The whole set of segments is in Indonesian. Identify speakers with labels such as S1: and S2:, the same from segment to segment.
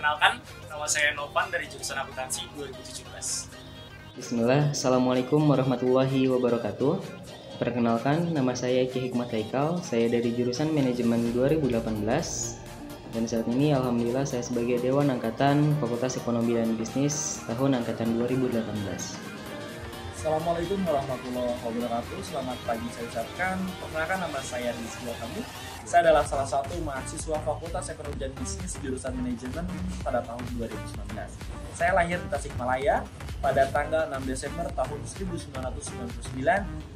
S1: Perkenalkan, nama saya Novan dari jurusan Akuntansi 2017.
S2: Bismillah, Assalamualaikum warahmatullahi wabarakatuh. Perkenalkan, nama saya Ki Hikmat Haikal, saya dari jurusan Manajemen 2018. Dan saat ini Alhamdulillah saya sebagai Dewan Angkatan Fakultas Ekonomi dan Bisnis tahun Angkatan 2018.
S3: Assalamualaikum warahmatullahi wabarakatuh. Selamat pagi saya ucapkan. Perkenalkan, nama saya Rizky Wakamu. Saya adalah salah satu mahasiswa Fakultas Ekonomi dan Bisnis jurusan Manajemen pada tahun 2019. Saya lahir di Tasikmalaya pada tanggal 6 Desember tahun 1999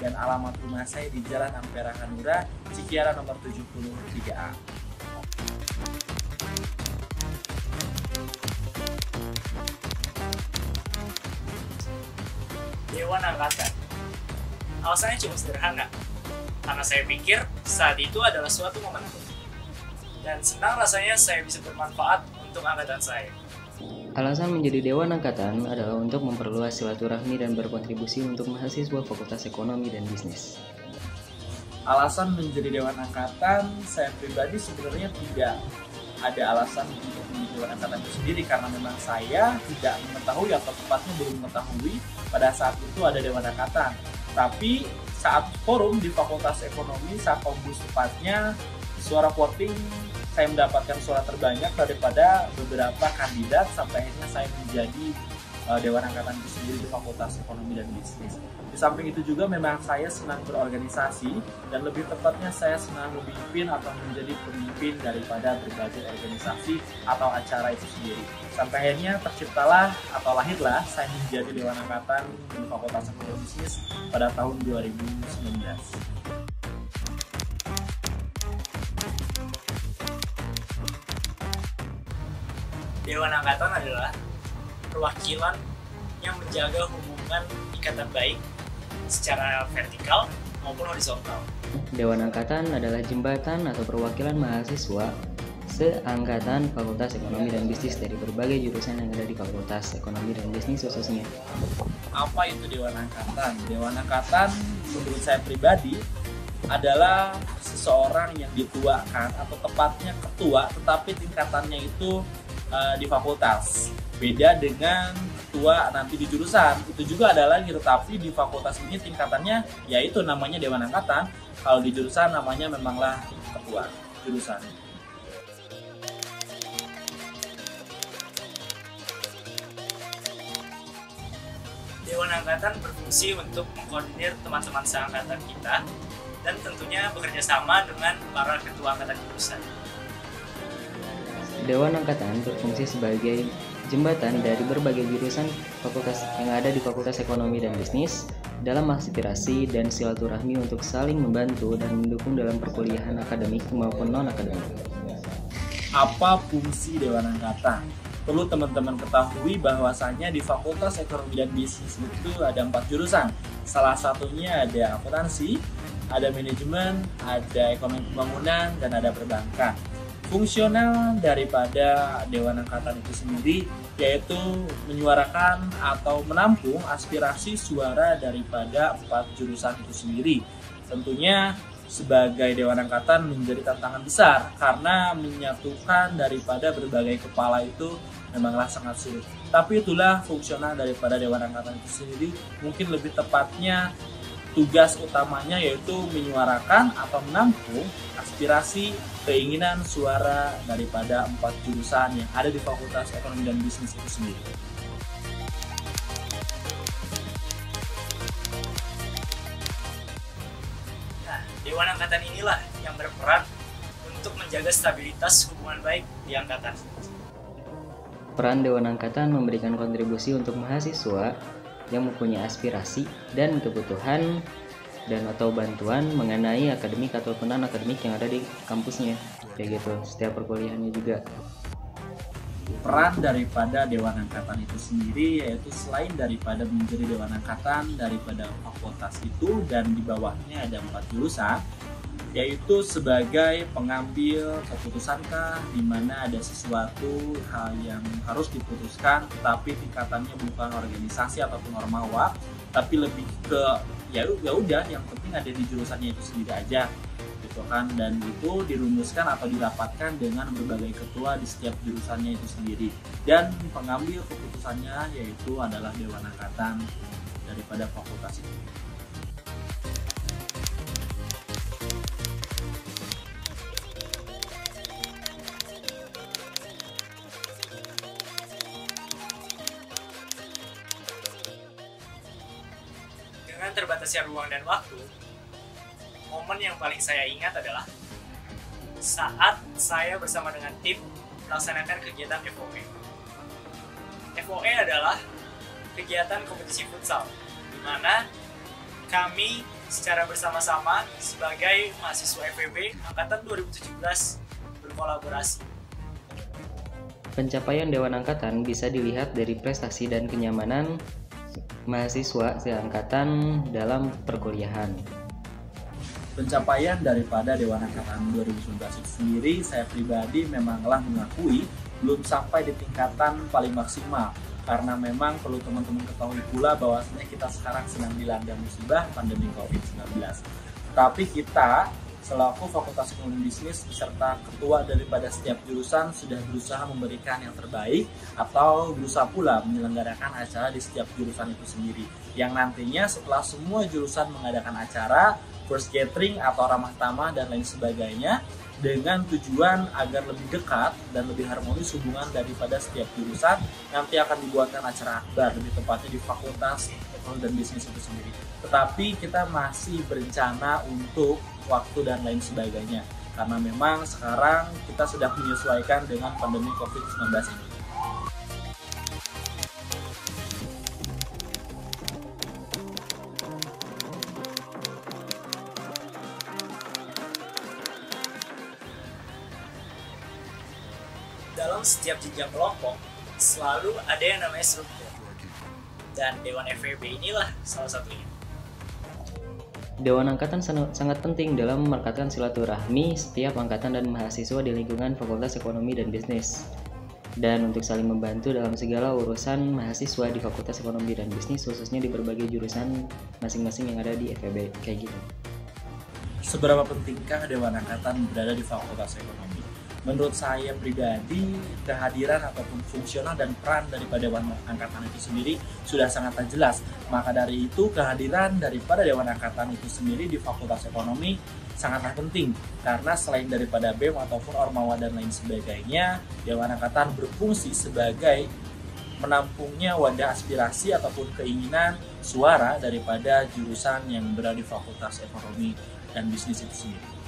S3: dan alamat rumah saya di Jalan Ampera Hanura, Cikiara nomor 73A.
S1: Dewan Angkatan. Alasannya cuma sederhana, karena saya pikir saat itu adalah suatu momentum. Dan senang rasanya saya bisa bermanfaat untuk angkatan saya.
S2: Alasan menjadi Dewan Angkatan adalah untuk memperluas silaturahmi dan berkontribusi untuk mahasiswa Fakultas Ekonomi dan Bisnis.
S3: Alasan menjadi Dewan Angkatan, saya pribadi sebenarnya tidak ada alasan untuk menjadi Dewan Angkatan itu sendiri, karena memang saya tidak mengetahui atau tepatnya belum mengetahui pada saat itu ada Dewan Angkatan. Tapi saat forum di Fakultas Ekonomi, saat kombus tepatnya, suara voting saya mendapatkan suara terbanyak daripada beberapa kandidat sampai akhirnya saya menjadi Dewan Angkatan itu sendiri di Fakultas Ekonomi dan Bisnis. Di samping itu juga memang saya senang berorganisasi dan lebih tepatnya saya senang memimpin atau menjadi pemimpin daripada berbagai organisasi atau acara itu sendiri. Sampai akhirnya terciptalah atau lahirlah saya menjadi Dewan Angkatan di Fakultas Ekonomi dan Bisnis pada tahun 2019.
S1: Dewan Angkatan adalah perwakilan yang menjaga hubungan ikatan baik secara vertikal maupun horizontal.
S2: Dewan Angkatan adalah jembatan atau perwakilan mahasiswa seangkatan Fakultas Ekonomi dan Bisnis dari berbagai jurusan yang ada di Fakultas Ekonomi dan Bisnis khususnya.
S3: Apa itu Dewan Angkatan? Dewan Angkatan menurut saya pribadi adalah seseorang yang dituakan atau tepatnya ketua, tetapi tingkatannya itu di fakultas. Beda dengan ketua nanti di jurusan, itu juga ada lagi, tetapi di fakultas ini tingkatannya yaitu namanya Dewan Angkatan. Kalau di jurusan namanya memanglah ketua jurusan.
S1: Dewan Angkatan berfungsi untuk mengkoordinir teman-teman seangkatan kita dan tentunya bekerja sama dengan para ketua angkatan jurusan.
S2: Dewan Angkatan berfungsi sebagai jembatan dari berbagai jurusan fakultas yang ada di Fakultas Ekonomi dan Bisnis dalam aspirasi dan silaturahmi untuk saling membantu dan mendukung dalam perkuliahan akademik maupun non-akademik.
S3: Apa fungsi Dewan Angkatan? Perlu teman-teman ketahui bahwasanya di Fakultas Ekonomi dan Bisnis itu ada 4 jurusan. Salah satunya ada akuntansi, ada manajemen, ada ekonomi pembangunan, dan ada perbankan. Fungsional daripada Dewan Angkatan itu sendiri yaitu menyuarakan atau menampung aspirasi suara daripada 4 jurusan itu sendiri. Tentunya sebagai Dewan Angkatan menjadi tantangan besar karena menyatukan daripada berbagai kepala itu memanglah sangat sulit. Tapi itulah fungsional daripada Dewan Angkatan itu sendiri. Mungkin lebih tepatnya tugas utamanya yaitu menyuarakan atau menampung aspirasi, keinginan, suara daripada 4 jurusan yang ada di Fakultas Ekonomi dan Bisnis itu sendiri.
S1: Nah, Dewan Angkatan inilah yang berperan untuk menjaga stabilitas hubungan baik di angkatan.
S2: Peran Dewan Angkatan memberikan kontribusi untuk mahasiswa yang mempunyai aspirasi dan kebutuhan dan atau bantuan mengenai akademik ataupun non-akademik yang ada di kampusnya, kayak gitu, setiap perkuliahannya juga.
S3: Peran daripada Dewan Angkatan itu sendiri yaitu selain daripada menjadi Dewan Angkatan daripada fakultas itu dan di bawahnya ada 4 jurusan, yaitu sebagai pengambil keputusankah di mana ada sesuatu hal yang harus diputuskan tapi tingkatannya bukan organisasi ataupun ormawa, tapi lebih ke ya udah yang penting ada di jurusannya itu sendiri aja gitu. gitu kan, dan itu dirumuskan atau dirapatkan dengan berbagai ketua di setiap jurusannya itu sendiri, dan pengambil keputusannya yaitu adalah Dewan Angkatan daripada fakultas itu.
S1: Dengan terbatasnya ruang dan waktu, momen yang paling saya ingat adalah saat saya bersama dengan tim melaksanakan kegiatan FOE. FOE adalah kegiatan kompetisi futsal, di mana kami secara bersama-sama sebagai mahasiswa FEB Angkatan 2017 berkolaborasi.
S2: Pencapaian Dewan Angkatan bisa dilihat dari prestasi dan kenyamanan mahasiswa seangkatan dalam perkuliahan.
S3: Pencapaian daripada Dewan Angkatan 2019 itu sendiri, saya pribadi memanglah mengakui belum sampai di tingkatan paling maksimal, karena memang perlu teman-teman ketahui pula bahwasanya kita sekarang sedang dilanda musibah pandemi COVID-19. Tapi kita selaku Fakultas Ekonomi Bisnis beserta ketua daripada setiap jurusan sudah berusaha memberikan yang terbaik atau berusaha pula menyelenggarakan acara di setiap jurusan itu sendiri, yang nantinya setelah semua jurusan mengadakan acara first gathering atau ramah tamah dan lain sebagainya, dengan tujuan agar lebih dekat dan lebih harmonis hubungan daripada setiap jurusan, nanti akan dibuatkan acara akbar, lebih tepatnya di Fakultas Ekonomi dan Bisnis itu sendiri. Tetapi kita masih berencana untuk waktu dan lain sebagainya, karena memang sekarang kita sudah menyesuaikan dengan pandemi COVID-19 ini.
S1: Dalam setiap jenjang kelompok selalu ada yang namanya struktur, dan Dewan FEB inilah salah satunya.
S2: Dewan Angkatan sangat penting dalam merekatkan silaturahmi setiap angkatan dan mahasiswa di lingkungan Fakultas Ekonomi dan Bisnis, dan untuk saling membantu dalam segala urusan mahasiswa di Fakultas Ekonomi dan Bisnis, khususnya di berbagai jurusan masing-masing yang ada di FEB, kayak gitu.
S3: Seberapa pentingkah Dewan Angkatan berada di Fakultas Ekonomi? Menurut saya pribadi, kehadiran ataupun fungsional dan peran daripada Dewan Angkatan itu sendiri sudah sangat jelas. Maka dari itu, kehadiran daripada Dewan Angkatan itu sendiri di Fakultas Ekonomi sangatlah penting. Karena selain daripada BEM ataupun Ormawa dan lain sebagainya, Dewan Angkatan berfungsi sebagai menampungnya wadah aspirasi ataupun keinginan suara daripada jurusan yang berada di Fakultas Ekonomi dan Bisnis itu sendiri.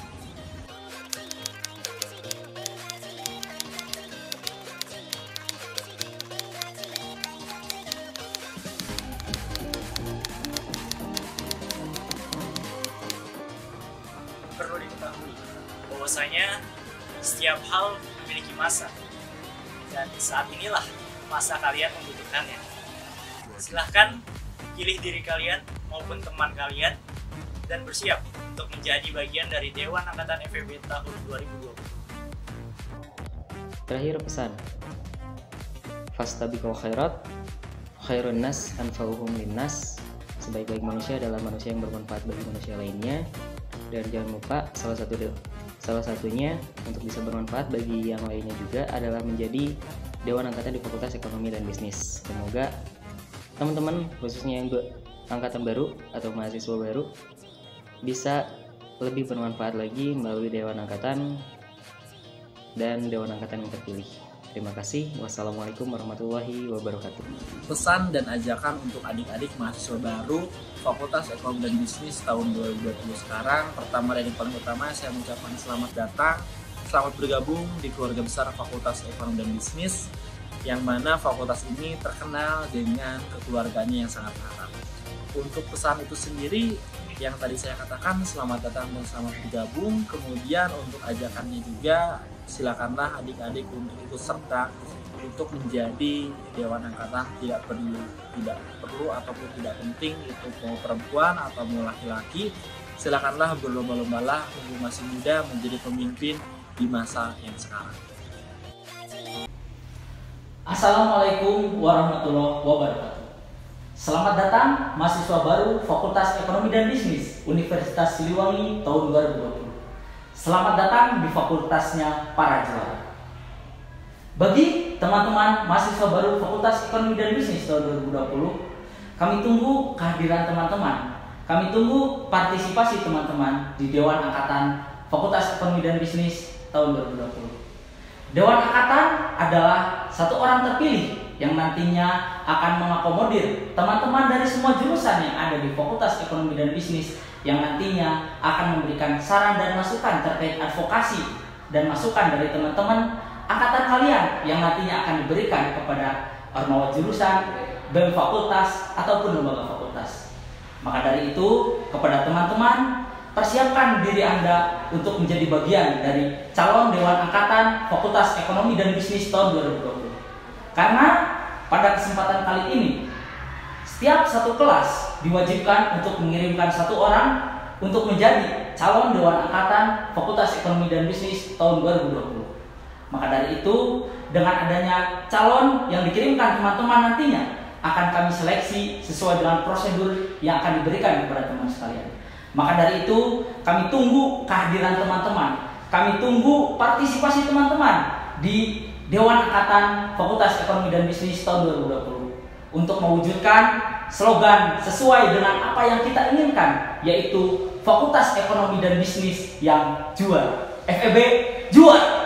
S1: Perlu diketahui bahwasanya setiap hal memiliki masa, dan saat inilah masa kalian membutuhkannya. Silahkan pilih diri kalian maupun teman kalian dan bersiap untuk menjadi bagian dari Dewan Angkatan FEB tahun 2020.
S2: Terakhir pesan, fastabiqul khairat, khairun nas anfa'uhum linnas. Sebaik-baik manusia adalah manusia yang bermanfaat bagi manusia lainnya. Dan jangan lupa salah satunya untuk bisa bermanfaat bagi yang lainnya juga adalah menjadi Dewan Angkatan di Fakultas Ekonomi dan Bisnis. Semoga teman-teman khususnya yang angkatan baru atau mahasiswa baru bisa lebih bermanfaat lagi melalui Dewan Angkatan dan Dewan Angkatan yang terpilih. Terima kasih. Wassalamualaikum warahmatullahi wabarakatuh.
S3: Pesan dan ajakan untuk adik-adik mahasiswa baru Fakultas Ekonomi dan Bisnis tahun 2020 sekarang. Pertama dan yang paling utama, saya mengucapkan selamat datang, selamat bergabung di keluarga besar Fakultas Ekonomi dan Bisnis, yang mana fakultas ini terkenal dengan kekeluarganya yang sangat erat. Untuk pesan itu sendiri, yang tadi saya katakan, selamat datang dan selamat bergabung. Kemudian untuk ajakannya juga, silakanlah adik-adik untuk ikut serta untuk menjadi Dewan Angkatan. Tidak perlu ataupun tidak penting itu mau perempuan atau mau laki-laki, silakanlah berlomba-lombalah mumpung masih muda menjadi pemimpin di masa yang sekarang.
S4: Assalamualaikum warahmatullahi wabarakatuh. Selamat datang mahasiswa baru Fakultas Ekonomi dan Bisnis Universitas Siliwangi tahun 2020. Selamat datang di fakultasnya para juara. Bagi teman-teman mahasiswa baru Fakultas Ekonomi dan Bisnis tahun 2020, kami tunggu kehadiran teman-teman. Kami tunggu partisipasi teman-teman di Dewan Angkatan Fakultas Ekonomi dan Bisnis tahun 2020. Dewan Angkatan adalah satu orang terpilih yang nantinya akan mengakomodir teman-teman dari semua jurusan yang ada di Fakultas Ekonomi dan Bisnis, yang nantinya akan memberikan saran dan masukan terkait advokasi dan masukan dari teman-teman angkatan kalian yang nantinya akan diberikan kepada ormawa jurusan, BEM fakultas, ataupun lembaga fakultas. Maka dari itu, kepada teman-teman, persiapkan diri Anda untuk menjadi bagian dari calon Dewan Angkatan Fakultas Ekonomi dan Bisnis tahun 2020. Karena pada kesempatan kali ini, setiap satu kelas diwajibkan untuk mengirimkan satu orang untuk menjadi calon Dewan Angkatan Fakultas Ekonomi dan Bisnis tahun 2020. Maka dari itu, dengan adanya calon yang dikirimkan teman-teman nantinya akan kami seleksi sesuai dengan prosedur yang akan diberikan kepada teman sekalian. Maka dari itu, kami tunggu kehadiran teman-teman. Kami tunggu partisipasi teman-teman di Dewan Angkatan Fakultas Ekonomi dan Bisnis tahun 2020 untuk mewujudkan slogan sesuai dengan apa yang kita inginkan, yaitu Fakultas Ekonomi dan Bisnis yang juara. FEB juara.